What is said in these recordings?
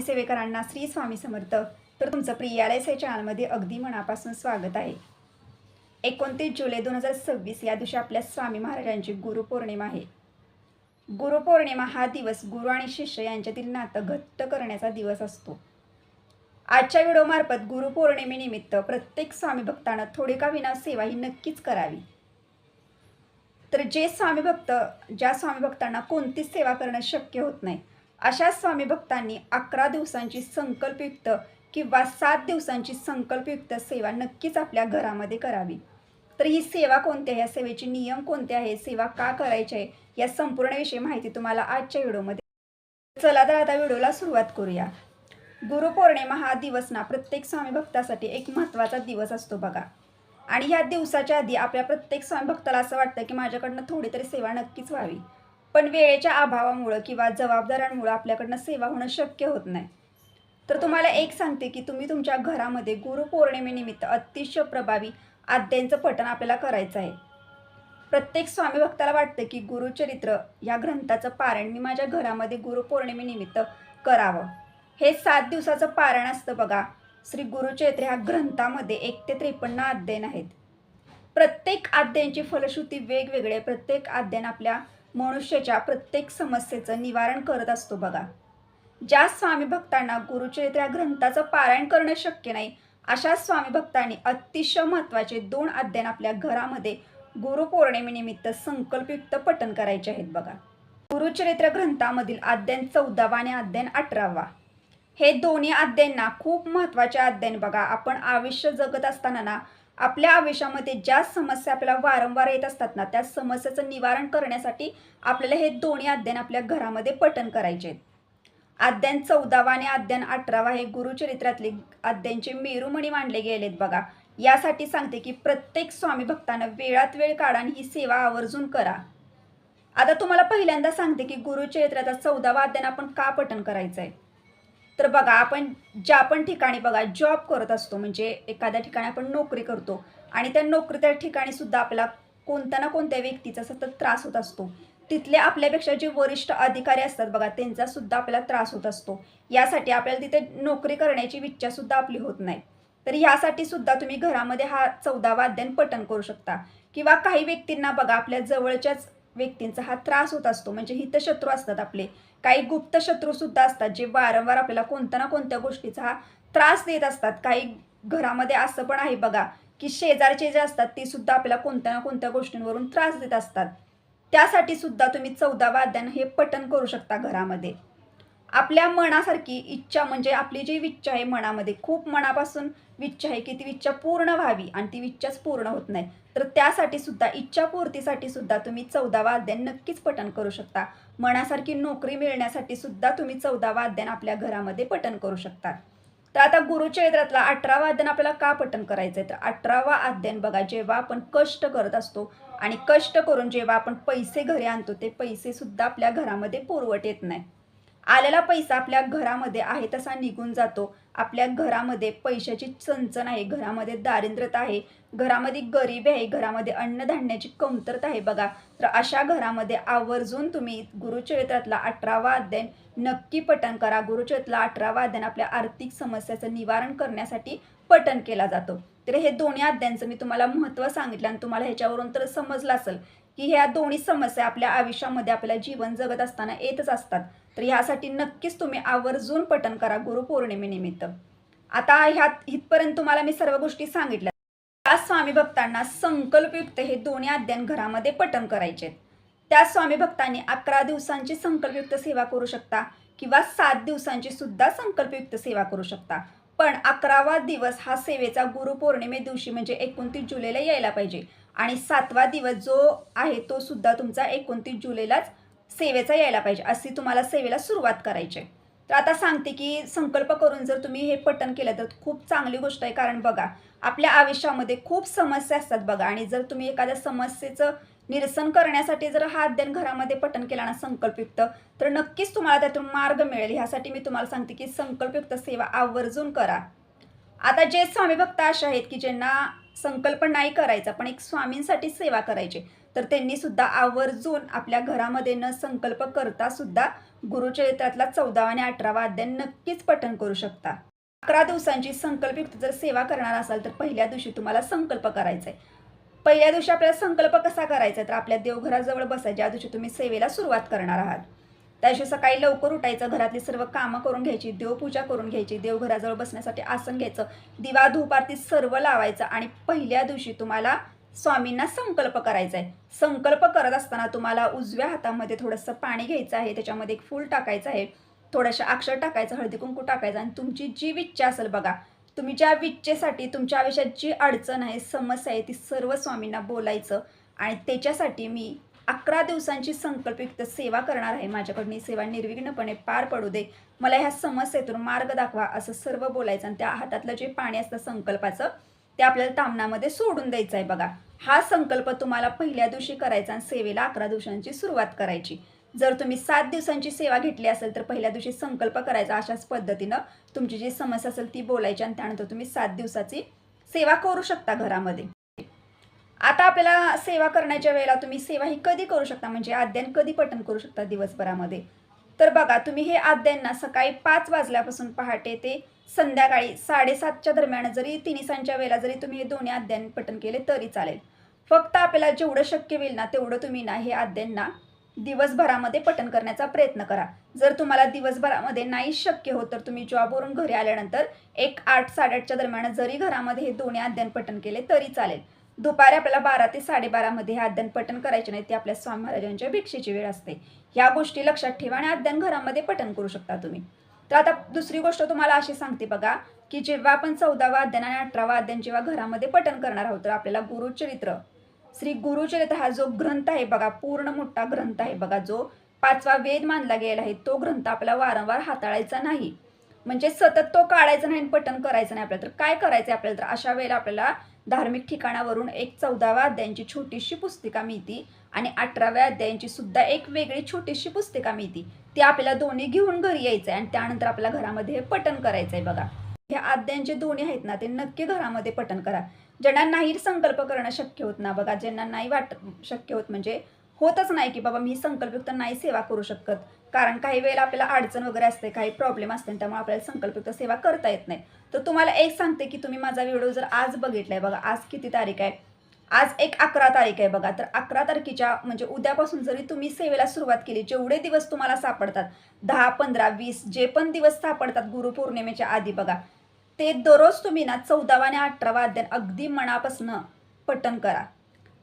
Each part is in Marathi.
सेवेकरांना श्री स्वामी समर्थ. तर तुमचं प्रियालय चॅनलमध्ये अगदी मनापासून स्वागत आहे. 29 जुलै 2026 या दिवशी आपल्या स्वामी महाराजांची गुरुपौर्णिमा आहे. गुरुपौर्णिमा हा दिवस गुरु आणि शिष्य यांच्यातील नातं घट्ट करण्याचा दिवस असतो. आजच्या व्हिडिओमार्फत गुरुपौर्णिमेनिमित्त प्रत्येक स्वामी भक्तांना थोडी का विना सेवा ही नक्कीच करावी. तर ज्या स्वामी भक्तांना कोणतीच सेवा करणं शक्य होत नाही, अशा स्वामी भक्तांनी 11 दिवसांची संकल्पयुक्त किंवा 7 दिवसांची संकल्पयुक्त सेवा नक्कीच आपल्या घरामध्ये करावी. तर ही सेवा कोणती आहे, या सेवेचे नियम कोणते आहे, सेवा का करायची आहे, या संपूर्ण विषयी माहिती तुम्हाला आजच्या व्हिडिओमध्ये. चला तर आता व्हिडिओला सुरुवात करूया. गुरुपौर्णिमा हा दिवस ना प्रत्येक स्वामी भक्तासाठी एक महत्त्वाचा दिवस असतो बघा. आणि या दिवसाच्या आधी आपल्या प्रत्येक स्वामी भक्ताला असं वाटतं की माझ्याकडनं थोडी तरी सेवा नक्कीच व्हावी, पण वेळेच्या अभावामुळे किंवा जबाबदाऱ्यांमुळे आपल्याकडनं सेवा होणं शक्य होत नाही. तर तुम्हाला एक सांगते की तुम्ही तुमच्या घरामध्ये गुरुपौर्णिमेनिमित्त अतिशय प्रभावी आद्यांचं पठण आपल्याला करायचं आहे. प्रत्येक स्वामी भक्ताला वाटतं की गुरुचरित्र या ग्रंथाचं पारायण मी माझ्या घरामध्ये गुरुपौर्णिमेनिमित्त करावं. हे 7 दिवसाचं पारायण असतं बघा. श्री गुरुचरित्र ह्या ग्रंथामध्ये 1 ते 53 अध्याय आहेत. प्रत्येक अध्यायांची फलश्रुती वेगवेगळे. प्रत्येक अध्याय आपल्या मनुष्याच्या प्रत्येक समस्येचं निवारण करत असतो बघा. ज्या स्वामी भक्तांना गुरुचरित्र या ग्रंथाचं पारायण करणं शक्य नाही, अशा स्वामी भक्तांनी अतिशय महत्त्वाचे 2 अध्याय आपल्या घरामध्ये गुरुपौर्णिमेनिमित्त संकल्पयुक्त पठण करायचे आहेत बघा. गुरुचरित्र ग्रंथामधील अध्याय 14 आणि अध्याय 18. हे दोन्ही अध्यायांना खूप महत्त्वाचे अध्याय बघा. आपण आयुष्य जगत असताना ना आपल्या आयुष्यामध्ये ज्या समस्या आपल्याला वारंवार येत असतात ना, त्या समस्याचं निवारण करण्यासाठी आपल्याला हे दोन्ही अध्याय आपल्या घरामध्ये पठण करायचे आहेत. अध्याय 14 आणि अध्याय 18 हे गुरुचरित्रातले अध्यायांचे मेरुमणी मानले गेलेत बघा. यासाठी सांगते की प्रत्येक स्वामी भक्तांना वेळात वेळ काढा आणि ही सेवा आवर्जून करा. आता तुम्हाला पहिल्यांदा सांगते की गुरुचरित्राचा 14वा अध्याय आपण का पठण करायचं आहे. तर बघा, आपण ज्या पण ठिकाणी बघा जॉब करत असतो, म्हणजे एखाद्या ठिकाणी आपण नोकरी करतो आणि त्या नोकरीच्या ठिकाणी सुद्धा आपल्याला कोणत्या ना कोणत्या व्यक्तीचा सतत त्रास होत असतो. तिथले आपल्यापेक्षा जे वरिष्ठ अधिकारी असतात बघा, त्यांचा सुद्धा आपल्याला त्रास होत असतो. यासाठी आपल्याला तिथे नोकरी करण्याची इच्छा सुद्धा आपली होत नाही. तर यासाठी सुद्धा तुम्ही घरामध्ये हा 14वा अध्याय पठण करू शकता. किंवा काही व्यक्तींना बघा, आपल्या जवळच्याच व्यक्तींचा हा त्रास होत असतो, म्हणजे हितशत्रू असतात आपले. काही गुप्त शत्रू सुद्धा असतात जे वारंवार आपल्याला कोणत्या ना कोणत्या गोष्टीचा हा त्रास देत असतात. काही घरामध्ये असं पण आहे बघा की शेजारचे जे असतात ते सुद्धा आपल्याला कोणत्या ना कोणत्या गोष्टींवरून त्रास देत असतात. त्यासाठी सुद्धा तुम्ही 14वा अध्याय हे पठण करू शकता घरामध्ये. आपल्या मनासारखी इच्छा, म्हणजे आपली जी इच्छा आहे मनामध्ये, खूप मनापासून इच्छा आहे की ती इच्छा पूर्ण व्हावी आणि ती इच्छाच पूर्ण होत नाही, तर त्यासाठी सुद्धा इच्छापूर्तीसाठी सुद्धा तुम्ही 14वा अध्याय नक्कीच पठण करू शकता. मनासारखी नोकरी मिळण्यासाठी सुद्धा तुम्ही 14वा अध्याय आपल्या घरामध्ये पठण करू शकता. तर आता गुरुचरित्रातला 18वा अध्याय आपल्याला का पठण करायचं आहे, तर 18वा अध्याय बघा, जेव्हा आपण कष्ट करत असतो आणि कष्ट करून जेव्हा आपण पैसे घरी आणतो, ते पैसे सुद्धा आपल्या घरामध्ये पुरवठ येत नाही. आलेला पैसा आपल्या घरामध्ये आहे तसा निघून जातो. आपल्या घरामध्ये पैशाची चणचण आहे, घरामध्ये दारिद्र्यता आहे, घरामध्ये गरिबी आहे, घरामध्ये अन्नधान्याची कमतरता आहे बघा. तर अशा घरामध्ये आवर्जून तुम्ही गुरुचरित्रातला 18वा अध्याय नक्की पठण करा. गुरुचरित्रातला 18वा अध्याय आपल्या आर्थिक समस्याचं निवारण करण्यासाठी पठण केला जातो. तर हे दोन्ही अध्यायांचं मी तुम्हाला महत्त्व सांगितलं आणि तुम्हाला ह्याच्यावरून तर समजलं असेल की ह्या दोन्ही समस्या आपल्या आयुष्यामध्ये आपल्याला जीवन जगत असताना येतच असतात. तर ह्यासाठी नक्कीच तुम्ही आवर्जून पठण करा गुरुपौर्णिमेनिमित्त. आता इथपर्यंत तुम्हाला मी सर्व गोष्टी सांगितल्या. त्या स्वामी भक्तांना संकल्पयुक्त हे दोन्ही अध्याय घरामध्ये पठण करायचे. त्या स्वामी भक्तांनी 11 दिवसांची संकल्पयुक्त सेवा करू शकता किंवा 7 दिवसांची सुद्धा संकल्पयुक्त सेवा करू शकता. पण 11वा दिवस हा सेवेचा गुरुपौर्णिमे दिवशी म्हणजे 29 जुलैला यायला पाहिजे आणि 7वा दिवस जो आहे तो सुद्धा तुमचा 29 जुलैलाच सेवेचा यायला पाहिजे. अशी तुम्हाला सेवेला सुरुवात करायची. तर आता सांगते की संकल्प करून जर तुम्ही हे पठण केलं तर खूप चांगली गोष्ट आहे. कारण बघा, आपल्या आयुष्यामध्ये खूप समस्या असतात बघा, आणि जर तुम्ही एखाद्या समस्येचं निरसन करण्यासाठी जर हा अध्याय घरामध्ये पठण केला ना संकल्पयुक्त, तर नक्कीच तुम्हाला त्यातून मार्ग मिळेल. ह्यासाठी मी तुम्हाला सांगते की संकल्पयुक्त सेवा आवर्जून करा. आता जे स्वामी भक्त असे आहेत की ज्यांना संकल्प नाही करायचा पण एक स्वामींसाठी सेवा करायची, तर त्यांनी सुद्धा आवर्जून आपल्या घरामध्ये न संकल्प करता सुद्धा गुरुचरित्रातला 14वा आणि 18वा अध्याय नक्कीच पठण करू शकता. 11 दिवसांची संकल्पयुक्त जर सेवा करणार असाल तर पहिल्या दिवशी तुम्हाला संकल्प करायचा आहे. पहिल्या दिवशी आपल्याला संकल्प कसा करायचा तर आपल्या देवघराजवळ बसायचं. ज्या दिवशी तुम्ही सेवेला सुरुवात करणार आहात त्या दिवशी सकाळी लवकर उठायचं, घरातली सर्व कामं करून घ्यायची, देवपूजा करून घ्यायची, देवघराजवळ बसण्यासाठी आसन घ्यायचं, दिवा धूप आरती सर्व लावायचं आणि पहिल्या दिवशी तुम्हाला स्वामींना संकल्प करायचा आहे. संकल्प करत असताना तुम्हाला उजव्या हातामध्ये थोडंसं पाणी घ्यायचं आहे, त्याच्यामध्ये एक फूल टाकायचं आहे, थोडंसं अक्षर टाकायचं, हळदी कुंकू टाकायचं आणि तुमची जी इच्छा असेल बघा, तुम्ही ज्या इच्छेसाठी तुमच्या आयुष्यात जी अडचण आहे, समस्या आहे ती सर्व स्वामींना बोलायचं आणि त्याच्यासाठी मी 11 दिवसांची संकल्पयुक्त सेवा करणार आहे. माझ्याकडून ही सेवा निर्विघ्नपणे पार पडू दे, मला ह्या समस्येतून मार्ग दाखवा असं सर्व बोलायचं आणि त्या हातातलं जे पाणी असतं संकल्पाचं ते आपल्याला तामणामध्ये सोडून द्यायचं आहे बघा. हा संकल्प तुम्हाला पहिल्या दिवशी करायचा आणि सेवेला 11 दिवसांची सुरुवात करायची. जर तुम्ही 7 दिवसांची सेवा घेतली असेल तर पहिल्या दिवशी संकल्प करायचा, अशाच पद्धतीनं तुमची जी समस्या असेल ती बोलायची आणि त्यानंतर तुम्ही 7 दिवसाची सेवा करू शकता घरामध्ये. आता आपल्याला सेवा करण्याच्या वेळेला तुम्ही सेवा ही कधी करू शकता म्हणजे अध्ययन कधी पठण करू शकता दिवसभरामध्ये. तर बघा तुम्ही हे अध्ययन सकाळी 5 वाजल्यापासून पहाटे ते संध्याकाळी 7:30च्या दरम्यान जरी तिन्हीसांच्या वेळेला जरी तुम्ही हे दोन्ही अध्ययन पठण केले तरी चालेल. फक्त आपल्याला जेवढं शक्य होईल ना तेवढं तुम्ही ना हे अध्ययन ना दिवसभरामध्ये पठण करण्याचा प्रयत्न करा. जर तुम्हाला दिवसभरामध्ये नाही शक्य होत तर तुम्ही जॉबवरून घरी आल्यानंतर एक 8 साडेआठच्या दरम्यान जरी घरामध्ये हे दोन्ही अध्ययन पठण केले तरी चालेल. दुपारी आपल्याला 12 ते 12:30 मध्ये हे अध्ययन पठण करायचे नाही, ते आपल्या स्वामी महाराजांच्या भिक्षेची वेळ असते. ह्या गोष्टी लक्षात ठेवा आणि अध्ययन घरामध्ये पठण करू शकता तुम्ही. तर आता दुसरी गोष्ट तुम्हाला अशी सांगते बघा की जेव्हा आपण 14वा अध्ययन आणि 18वा अध्ययन जेव्हा घरामध्ये पठण करणार आहोत तर आपल्याला गुरुचरित्र श्री गुरुचरित्र हा जो ग्रंथ आहे बघा, पूर्ण मोठा ग्रंथ आहे बघा, जो 5वा वेद मानला गेला आहे, तो ग्रंथ आपल्याला वारंवार हाताळायचा नाही. म्हणजे सतत तो काढायचा नाही आणि पठण करायचं नाही आपल्याला. तर काय करायचं आपल्याला तर अशा वेळेला आपल्याला धार्मिक ठिकाणावरून एक 14व्या अध्यायांची छोटीशी पुस्तिका मिळती आणि 18व्या अध्यायांची सुद्धा एक वेगळी छोटीशी पुस्तिका मिळती. ती आपल्याला दोन्ही घेऊन घरी यायचं आहे आणि त्यानंतर आपल्या घरामध्ये हे पठण करायचं आहे बघा. ह्या अध्यायांचे दोन्ही आहेत ना ते नक्की घरामध्ये पठण करा. ज्यांना नाही संकल्प करणं शक्य होत ना बघा, ज्यांना नाही शक्य होत म्हणजे होतच नाही की बाबा मी संकल्पयुक्त नाही सेवा करू शकत, कारण काही वेळेला आपल्याला अडचण वगैरे असते, काही प्रॉब्लेम असते, त्यामुळे आपल्याला संकल्पयुक्त सेवा करता येत नाही. तर तुम्हाला एक सांगते की तुम्ही माझा व्हिडिओ जर आज बघितलाय बघा, आज किती तारीख आहे, आज 11 तारीख आहे बघा. तर 11 तारखेच्या म्हणजे उद्यापासून जरी तुम्ही सेवेला सुरुवात केली, जेवढे दिवस तुम्हाला सापडतात 10, 15, 20 जे पण दिवस सापडतात गुरुपौर्णिमेच्या आधी बघा, ते दररोज तुम्ही ना 14वा आणि 18वा अध्ययन अगदी मनापासून पठण करा.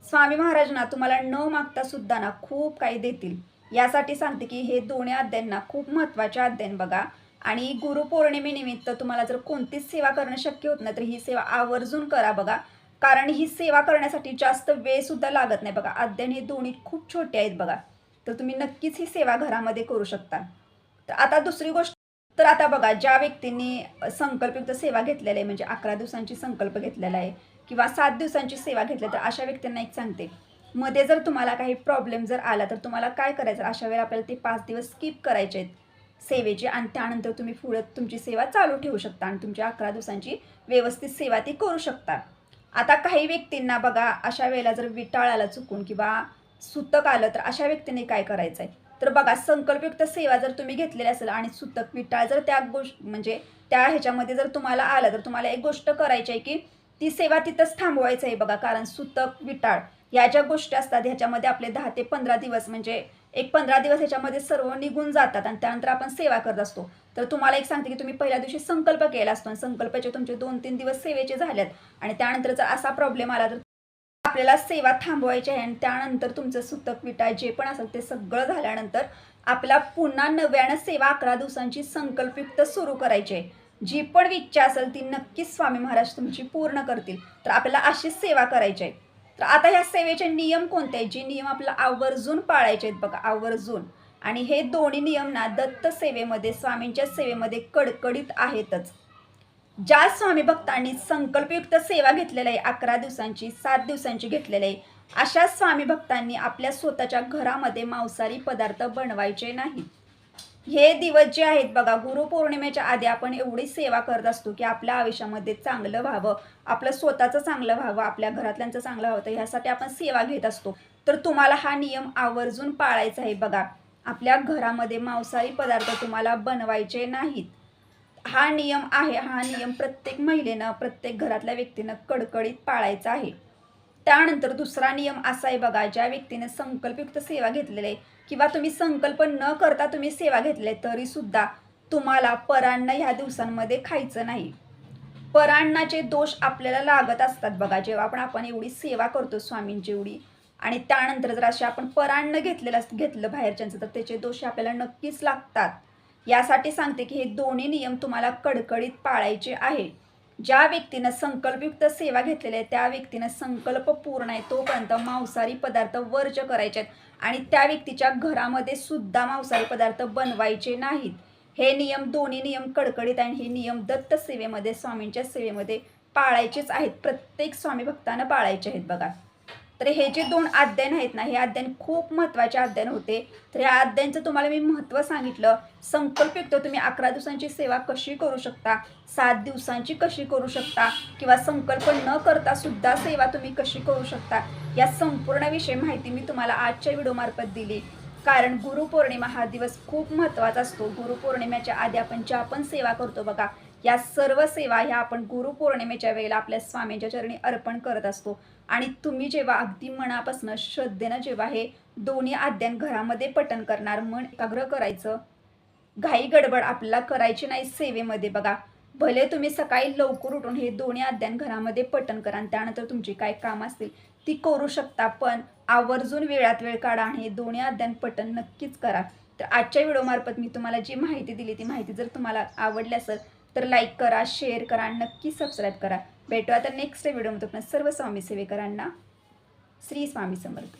स्वामी महाराज ना तुम्हाला न मागता सुद्धा ना खूप काही देतील. यासाठी सांगते की हे दोन्ही अध्ययन ना खूप महत्त्वाचे अध्ययन बघा. आणि गुरुपौर्णिमेनिमित्त तुम्हाला जर कोणतीच सेवा करणं शक्य होत नाही तर ही सेवा आवर्जून करा बघा, कारण ही सेवा करण्यासाठी जास्त वेळ सुद्धा लागत नाही बघा. अध्ययन हे दोन्ही खूप छोटे आहेत बघा, तर तुम्ही नक्कीच ही सेवा घरामध्ये करू शकता. तर आता दुसरी गोष्ट, तर आता बघा ज्या व्यक्तींनी संकल्पयुक्त सेवा घेतलेला आहे म्हणजे 11 दिवसांची संकल्प घेतलेला आहे किंवा 7 दिवसांची सेवा घेतली, तर अशा व्यक्तींना एक सांगते, मध्ये जर तुम्हाला काही प्रॉब्लेम जर आला तर तुम्हाला काय करायचं, अशा वेळेला आपल्याला ते 5 दिवस स्किप करायचे आहेत सेवेचे आणि त्यानंतर तुम्ही पुढे तुमची सेवा चालू ठेवू शकता आणि तुमच्या 11 दिवसांची व्यवस्थित सेवा ती करू शकता. आता काही व्यक्तींना बघा अशा वेळेला जर विटाळ आला चुकून किंवा सुतक आलं तर अशा व्यक्तीने काय करायचं आहे तर बघा, संकल्पयुक्त सेवा जर तुम्ही घेतलेली असेल आणि सुतक विटाळ जर त्या म्हणजे त्या ह्याच्यामध्ये जर तुम्हाला आलं तर तुम्हाला एक गोष्ट करायची आहे की ती सेवा तिथंच थांबवायचं आहे बघा. कारण सुतक विटाळ ह्या ज्या गोष्टी असतात ह्याच्यामध्ये आपले 10 ते 15 दिवस म्हणजे एक 15 दिवस ह्याच्यामध्ये सर्व निघून जातात आणि त्यानंतर आपण सेवा करत असतो. तर तुम्हाला एक सांगते की तुम्ही पहिल्या दिवशी संकल्प केला असतो आणि संकल्पाचे तुमचे 2-3 दिवस सेवेचे झालेत आणि त्यानंतर जर असा प्रॉब्लेम आला तर आपल्याला सेवा थांबवायची आहे आणि त्यानंतर तुमचं सुतक विटाळ जे पण असेल ते सगळं झाल्यानंतर आपला पुन्हा नव्यानं सेवा 11 दिवसांची संकल्पयुक्त सुरू करायची आहे. जी पण इच्छा असेल ती नक्कीच स्वामी महाराज तुमची पूर्ण करतील. तर आपल्याला अशीच सेवा करायची आहे. तर आता ह्या सेवेचे नियम कोणते आहेत, जे नियम आपल्याला आवर्जून पाळायचे आहेत बघा, आवर्जून. आणि हे दोन्ही नियम ना दत्त सेवेमध्ये स्वामींच्या सेवेमध्ये कडकडीत आहेतच. ज्या स्वामी भक्तांनी संकल्पयुक्त सेवा घेतलेली आहे 11 दिवसांची 7 दिवसांची घेतलेली आहे, अशा स्वामी भक्तांनी आपल्या स्वतःच्या घरामध्ये मांसाहारी पदार्थ बनवायचे नाहीत. हे दिवस जे आहेत बघा, गुरुपौर्णिमेच्या आधी आपण एवढी सेवा करत असतो की आपल्या आयुष्यामध्ये चांगलं व्हावं, आपलं स्वतःचं चांगलं व्हावं, आपल्या घरातल्यांचं चांगलं व्हावं, तर ह्यासाठी आपण सेवा घेत असतो. तर तुम्हाला हा नियम आवर्जून पाळायचा आहे बघा. आपल्या घरामध्ये मांसाहारी पदार्थ तुम्हाला बनवायचे नाहीत. हा नियम आहे. हा नियम प्रत्येक महिलेनं, प्रत्येक घरातल्या व्यक्तीनं कडकडीत पाळायचा आहे. त्यानंतर दुसरा नियम असा आहे बघा, ज्या व्यक्तीने संकल्पयुक्त सेवा घेतलेली आहे किंवा तुम्ही संकल्प न करता तुम्ही सेवा घेतली आहे, तरीसुद्धा तुम्हाला परान्न ह्या दिवसांमध्ये खायचं नाही. परान्नाचे दोष आपल्याला लागत असतात बघा, जेव्हा आपण एवढी सेवा करतो स्वामींची एवढी, आणि त्यानंतर जर असे आपण परान्न घेतलं बाहेरच्यांचं, तर त्याचे दोष आपल्याला नक्कीच लागतात. यासाठी सांगते की हे दोन्ही नियम तुम्हाला कडकडीत पाळायचे आहे. ज्या व्यक्तीनं संकल्पयुक्त सेवा घेतलेली आहे त्या व्यक्तीनं संकल्प पूर्ण आहे तोपर्यंत मांसाहारी पदार्थ वर्ज करायचे आहेत आणि त्या व्यक्तीच्या घरामध्ये सुद्धा मांसाहारी पदार्थ बनवायचे नाहीत. हे नियम, दोन्ही नियम कडकडीत आणि हे नियम दत्त सेवेमध्ये, स्वामींच्या सेवेमध्ये पाळायचेच आहेत. प्रत्येक स्वामी भक्तांना पाळायचे आहेत बघा. तर हे जे 2 अध्याय आहेत ना, हे अध्याय खूप महत्त्वाचे अध्याय होते. तर या अध्यायांचं तुम्हाला मी महत्त्व सांगितलं. संकल्पयुक्त तुम्ही 11 दिवसांची सेवा कशी करू शकता, 7 दिवसांची कशी करू शकता, किंवा संकल्प न करता सुद्धा सेवा तुम्ही कशी करू शकता, या संपूर्ण विषय माहिती मी तुम्हाला आजच्या व्हिडिओमार्फत दिली. कारण गुरुपौर्णिमा हा दिवस खूप महत्त्वाचा असतो. गुरुपौर्णिमेच्या आधी आपण ज्या आपण सेवा करतो बघा, या सर्व सेवा ह्या आपण गुरुपौर्णिमेच्या वेळेला आपल्या स्वामींच्या चरणी अर्पण करत असतो. आणि तुम्ही जेव्हा अगदी मनापासून श्रद्धेनं जेव्हा हे दोन्ही अध्याय घरामध्ये पठण करणार, मन एकाग्र करायचं, घाई गडबड आपल्याला करायची नाही सेवेमध्ये बघा. भले तुम्ही सकाळी लवकर उठून हे दोन्ही अध्याय घरामध्ये पठण करा आणि त्यानंतर तुमची काय कामं असतील ती करू शकता, पण आवर्जून वेळात वेळ काढा आणि हे दोन्ही अध्याय पठण नक्कीच करा. तर आजच्या व्हिडिओमार्फत मी तुम्हाला जी माहिती दिली ती माहिती जर तुम्हाला आवडली असेल तर लाईक करा, शेअर करा आणि नक्की सबस्क्राईब करा. भेटू आता नेक्स्ट व्हिडिओमध्ये. सर्व स्वामी सेवेकरांना श्री स्वामी समर्थ.